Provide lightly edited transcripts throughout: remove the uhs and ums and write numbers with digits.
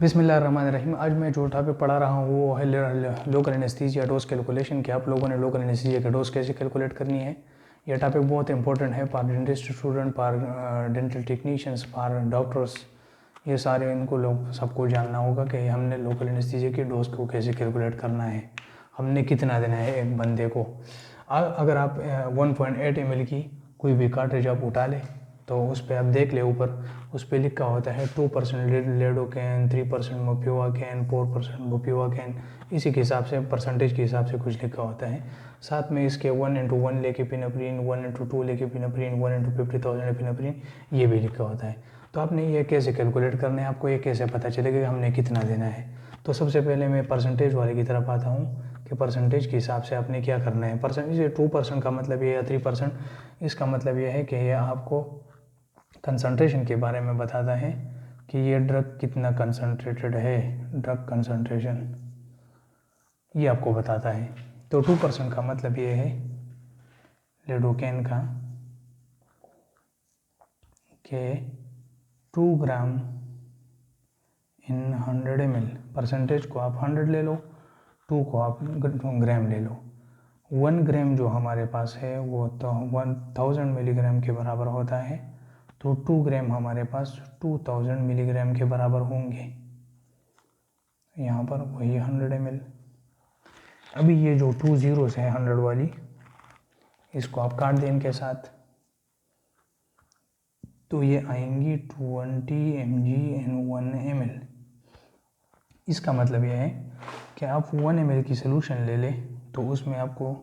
बिस्मिल्लाहिर्रहमानिर्रहीम। आज मैं जो टॉपिक पढ़ा रहा हूँ वो है लोकल एनेस्थीसिया डोज कैलकुलेशन, कि आप लोगों ने लोकल एनेस्थीसिया की डोज कैसे कैलकुलेट करनी है। यह टॉपिक बहुत इंपॉर्टेंट है for dentist student, for dental technicians, for doctors. ये सारे इनको लोग सबको जानना होगा कि हमने लोकल एनेस्थीसिया की डोज को कैसे कैलकुलेट करना है, हमने कितना देना है एक बंदे को। अगर आप 1.8 ml की कोई भी कार्ट्रिज आप उठा लें तो उस पर आप देख ले, ऊपर उस पर लिखा होता है 2% लेडोकैन, 3% मोपिवाकैन, 4% बुपिवाकैन। इसी के हिसाब से परसेंटेज के हिसाब से कुछ लिखा होता है। साथ में इसके 1:1 लेके पिनाप्रीन, 1:2 लेके पिनाप्रीन, 1:50,000 एपिनेफ्रिन, ये भी लिखा होता है। तो आपने ये कैसे कैलकुलेट करना है, आपको ये कैसे पता चलेगा कि हमने कितना देना है। तो सबसे पहले मैं परसेंटेज वाले की तरफ आता हूँ कि परसेंटेज के हिसाब से आपने क्या करना है। परसेंटेज 2% का मतलब ये, या 3%, इसका मतलब ये है कि ये आपको कंसंट्रेशन के बारे में बताता है कि ये ड्रग कितना कंसंट्रेटेड है। ड्रग कंसंट्रेशन ये आपको बताता है। तो 2% का मतलब ये है लेडोकैन का कि 2 ग्राम इन 100 ml। परसेंटेज को आप 100 ले लो, 2 को आप ग्राम ले लो। 1 ग्राम जो हमारे पास है वो तो 1000 मिलीग्राम के बराबर होता है। तो 2 ग्राम हमारे पास 2000 मिलीग्राम के बराबर होंगे। यहाँ पर वही 100 ml। अभी ये जो 2 zeros है 100 वाली, इसको आप काट दें इनके साथ, तो ये आएंगी 20 mg and 1 ml। इसका मतलब ये है कि आप 1 ml की सोल्यूशन ले लें तो उसमें आपको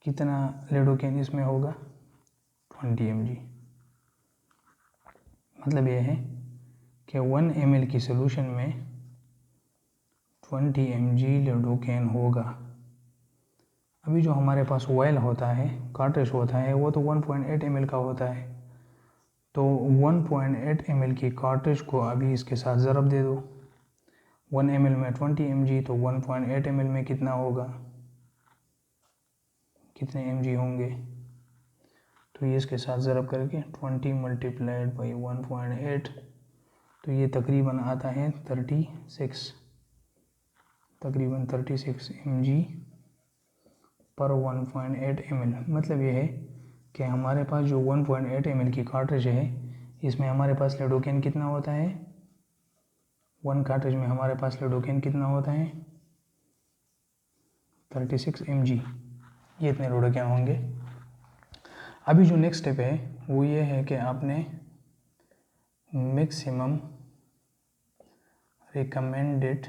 कितना लेडोकैन इसमें होगा, 20 mg। मतलब ये है कि 1 ml की सोल्यूशन में 20 mg लेडोकैन होगा। अभी जो हमारे पास ऑयल होता है, कार्ट्रिज होता है, वो तो 1.8 ml का होता है। तो 1.8 ml की कार्ट्रिज को अभी इसके साथ ज़रब दे दो। 1 ml में 20 mg, तो 1.8 ml में कितना होगा, कितने mg होंगे। तो ये इसके साथ ज़रब करके 20 मल्टीप्लाइड बाई 1.8, तो ये तकरीबन आता है 36 mg पर 1.8 ml। मतलब ये है कि हमारे पास जो 1.8 ml की कार्ट्रिज है, इसमें हमारे पास लेडोकैन कितना होता है, 1 कार्ट्रिज में हमारे पास लेडोकैन कितना होता है, 36 mg। ये इतने लेडोकैन होंगे। अभी जो नेक्स्ट स्टेप है वो ये है कि आपने मैक्सिमम रिकमेंडेड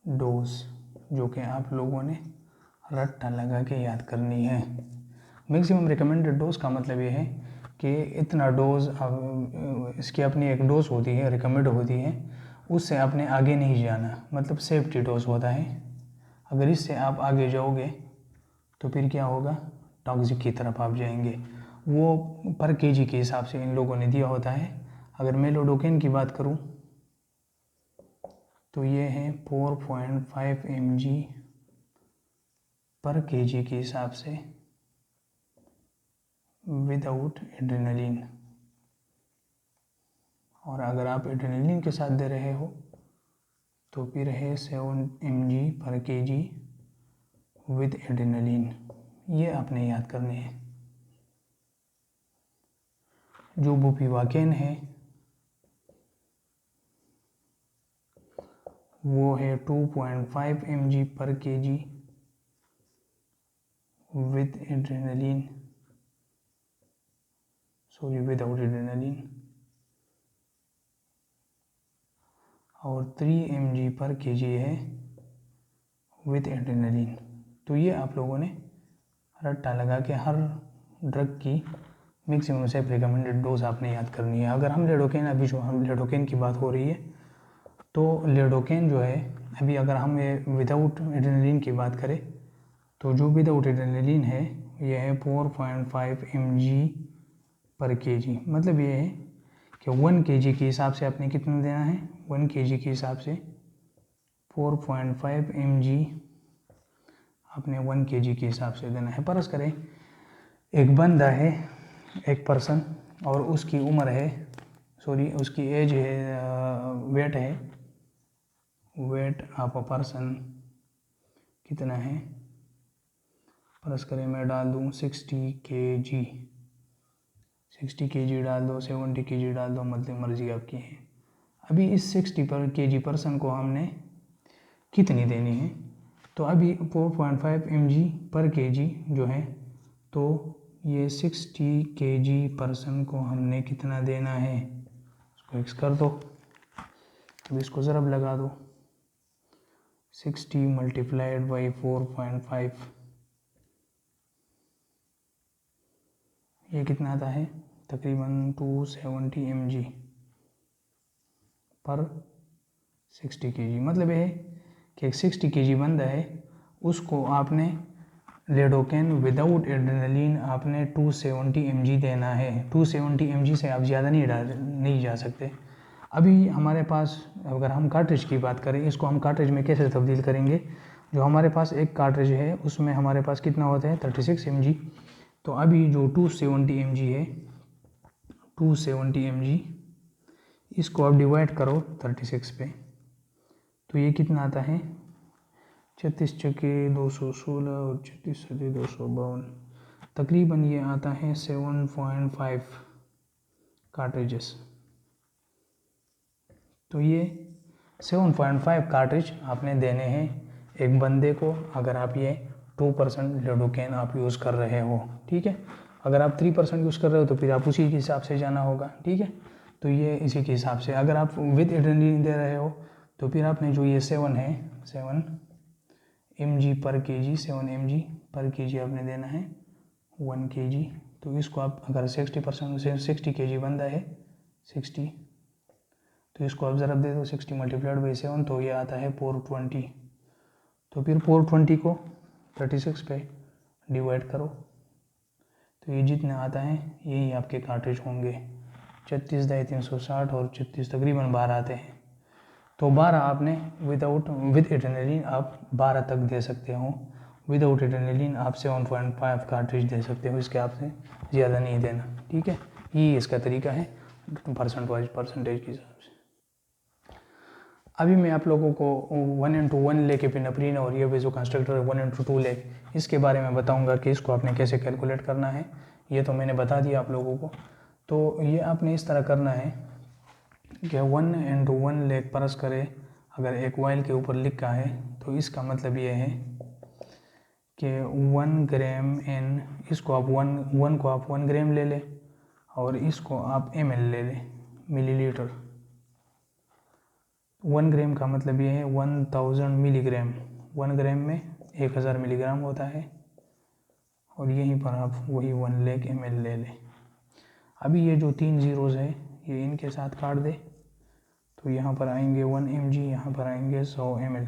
डोज, जो कि आप लोगों ने रट्टा लगा के याद करनी है। मैक्सिमम रिकमेंडेड डोज का मतलब ये है कि इतना डोज, इसकी अपनी एक डोज होती है, रिकमेंड होती है, उससे आपने आगे नहीं जाना, मतलब सेफ्टी डोज होता है। अगर इससे आप आगे जाओगे तो फिर क्या होगा, टॉक्सिक की तरफ आप जाएंगे। वो पर केजी के हिसाब से इन लोगों ने दिया होता है। अगर मैं लेडोकैन की बात करूं तो ये है 4.5 mg पर केजी के हिसाब से विदाउट एड्रेनलिन। और अगर आप एड्रेनलिन के साथ दे रहे हो तो फिर है 7 mg पर केजी विद एड्रेनलिन। ये आपने याद करने हैं। जो बुपिवाकैन है वो है 2.5 mg पर KG with adrenaline, sorry without adrenaline. और 3 mg पर केजी है विद एड्रेनलिन। तो ये आप लोगों ने रट्टा लगा के हर ड्रग की मैक्सिमम सेफ रिकमेंडेड डोज आपने याद करनी है। अगर हम लेडोकैन, अभी जो हम लेडोकैन की बात हो रही है, तो लेडोकैन जो है, अभी अगर हम विदाउट एड्रेनलिन की बात करें तो जो विदाउट एड्रेनलिन है ये है 4.5 mg पर केजी। मतलब ये है कि 1 kg के हिसाब से आपने कितना देना है, 1 kg के हिसाब से 4.5 mg आपने 1 kg के हिसाब से देना है। फर्ज करें एक बंदा है, एक पर्सन, और उसकी उम्र है सॉरी उसकी एज है, वेट है, वेट ऑफ अ पर्सन कितना है, प्लस करें मैं डाल दूँ 60 kg, 60 kg डाल दो, 70 kg डाल दो, मतलब मर्जी आपकी है। अभी इस 60 kg पर्सन को हमने कितनी देनी है, तो अभी 4.5 mg पर kg जो है, तो ये 60 kg पर्सन को हमने कितना देना है, इसको x कर दो, अब इसको ज़रब लगा दो, 60 मल्टीप्लाइड बाई 4.5, ये कितना आता है, तकरीबन 270 mg पर 60 kg। मतलब ये है कि एक 60 kg बंदा है, उसको आपने लेडोकेन विदाउट एड्रेनलिन आपने 270 mg देना है। 270 mg से आप ज़्यादा नहीं जा सकते। अभी हमारे पास अगर हम कार्ट्रिज की बात करें, इसको हम कार्ट्रिज में कैसे तब्दील करेंगे, जो हमारे पास एक कार्ट्रिज है उसमें हमारे पास कितना होता है 36 mg, तो अभी जो 270 mg है, 270 mg इसको आप डिवाइड करो 36 पे, तो ये कितना आता है, 36 चके 216 और 36 सदी 252, तकरीबन ये आता है 7.5 कार्ट्रिजेस। तो ये 7.5 कार्ट्रिज आपने देने हैं एक बंदे को, अगर आप ये 2% लेडोकेन आप यूज़ कर रहे हो, ठीक है। अगर आप 3% यूज़ कर रहे हो तो फिर आप उसी के हिसाब से जाना होगा, ठीक है। तो ये इसी के हिसाब से, अगर आप विद एड्रेनलिन दे रहे हो तो फिर आपने जो ये 7 है, 7 mg पर kg, 7 mg पर kg आपने देना है 1 kg। तो इसको आप अगर 60% से 60 kg बंदा है 60, तो इसको आप ज़रा दे दो 60 मल्टीप्लाइड बाई 7, तो ये आता है 420। तो फिर 420 को 36 पे डिवाइड करो, तो ये जितना आता है यही आपके कार्ट्रिज होंगे, 36 दाई 360 और 36 तकरीबन 12 आते हैं। तो 12 आपने विद एड्रेनलिन आप 12 तक दे सकते हो, विदाउट एड्रेनलिन आप 7.5 कार्ट्रिज दे सकते हो, इसके आपसे ज़्यादा नहीं देना, ठीक है। ये इसका तरीका है परसेंटेज के हिसाब से। अभी मैं आप लोगों को 1:1 लेक एपिनेफ्रिन और ये वेजो कंस्ट्रक्टर 1:2 लेक, इसके बारे में बताऊंगा कि इसको आपने कैसे कैलकुलेट करना है। ये तो मैंने बता दिया आप लोगों को। तो ये आपने इस तरह करना है कि 1:1 लेक परस करे, अगर एक वाइल के ऊपर लिखा है तो इसका मतलब ये है कि 1 ग्राम एन, इसको आप 1 को आप 1 ग्राम ले लें और इसको आप ml ले लें, मिलीलीटर। 1 ग्राम का मतलब ये है 1000 मिलीग्राम, 1 ग्राम में 1000 मिलीग्राम होता है, और यहीं पर आप वही 1 लेक ml ले लें। अभी ये जो 3 जीरोज़ है ये इनके साथ काट दे, तो यहाँ पर आएंगे 1 mg, यहाँ पर आएंगे 100 ml।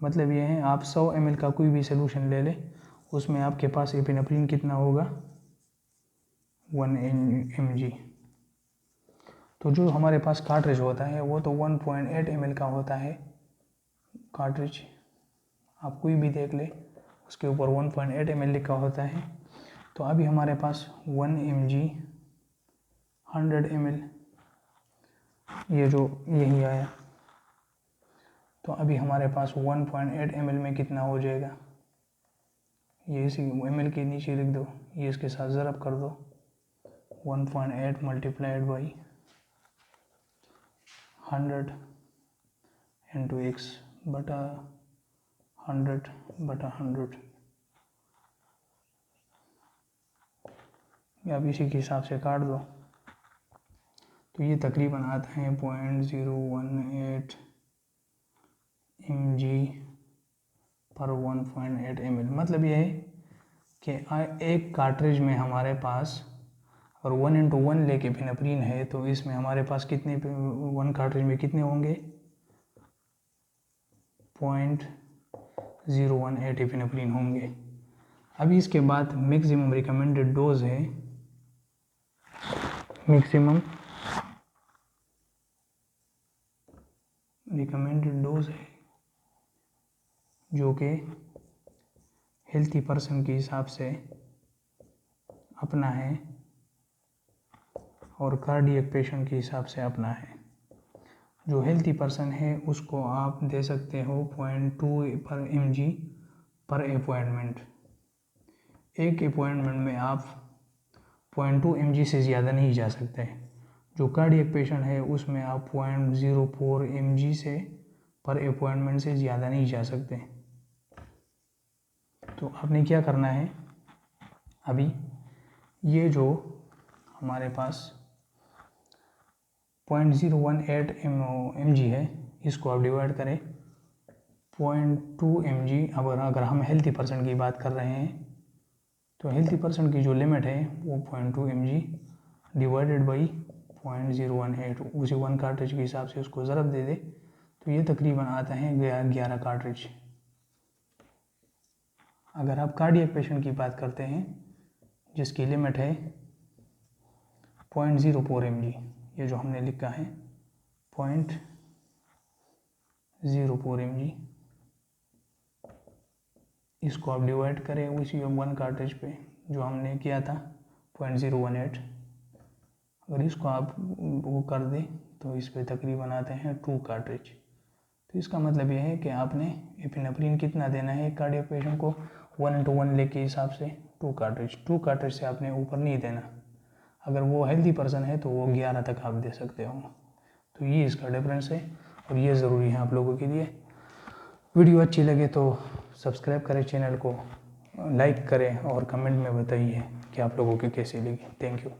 मतलब ये है आप 100 ml का कोई भी सोल्यूशन ले लें, उसमें आपके पास एपिनेफ्रिन कितना होगा 1 mg। तो जो हमारे पास कार्ट्रिज होता है वो तो 1.8 ml का होता है कार्ट्रिज, आप कोई भी देख ले उसके ऊपर 1.8 ml लिखा होता है। तो अभी हमारे पास 1 mg 100 ml, ये जो यही आया, तो अभी हमारे पास 1.8 ml में कितना हो जाएगा, ये इसी ml के नीचे लिख दो, ये इसके साथ ज़रब कर दो, 1.8 मल्टीप्लाइड बाई 100 इंटू x बटा 100 बटा 100, या आप इसी के हिसाब से काट दो। तो ये तकरीबन आता है 0.018 mg पर 1.8 ml। मतलब ये है कि एक कार्ट्रिज में हमारे पास और 1:1 लेके एपिनेफ्रिन है, तो इसमें हमारे पास कितने 1 कार्ट्रिज में कितने होंगे 0.018 एपिनेफ्रिन होंगे। अभी इसके बाद मैक्सिमम रिकमेंडेड डोज है, मैक्सिमम रिकमेंडेड डोज है जो कि हेल्थी पर्सन के हिसाब से अपना है और कार्डियक पेशेंट के हिसाब से अपना है। जो हेल्थी पर्सन है उसको आप दे सकते हो 0.2 पर mg पर अपॉइंटमेंट। एक अपॉइंटमेंट में आप 0.2 mg से ज़्यादा नहीं जा सकते। जो कार्डियक पेशेंट है उसमें आप 0.04 mg से पर अपॉइंटमेंट से ज़्यादा नहीं जा सकते। तो आपने क्या करना है, अभी ये जो हमारे पास 0.018 mg है, इसको आप डिवाइड करें 0.2 mg। अगर हम हेल्थी पर्सन की बात कर रहे हैं तो हेल्थी पर्सन की जो लिमिट है वो 0.2 mg डिवाइडेड बाई 0.018, उसी 1 कार्ट्रिज के हिसाब से उसको ज़रब दे दे तो ये तकरीबन आता है 11 कार्ट्रिज। अगर आप कार्डियक पेशेंट की बात करते हैं जिसकी लिमिट है 0.04 mg, ये जो हमने लिखा है 0.04 mg, इसको आप डिवाइड करें उसी 1 कार्ट्रिज पे जो हमने किया था 0.018। अगर इसको आप वो कर दें तो इस पे तकरीबन आते हैं 2 कार्ट्रिज। तो इसका मतलब ये है कि आपने एपिनेफ्रिन कितना देना है कार्डियक पेशेंट को, 1:1 लेग के हिसाब से 2 कार्ट्रिज। 2 कार्ट्रिज से आपने ऊपर नहीं देना। अगर वो हेल्दी पर्सन है तो वो 11 तक आप दे सकते हो। तो ये इसका डिफरेंस है और ये ज़रूरी है आप लोगों के लिए। वीडियो अच्छी लगे तो सब्सक्राइब करें चैनल को, लाइक करें और कमेंट में बताइए कि आप लोगों की कैसी लगी। Thank you.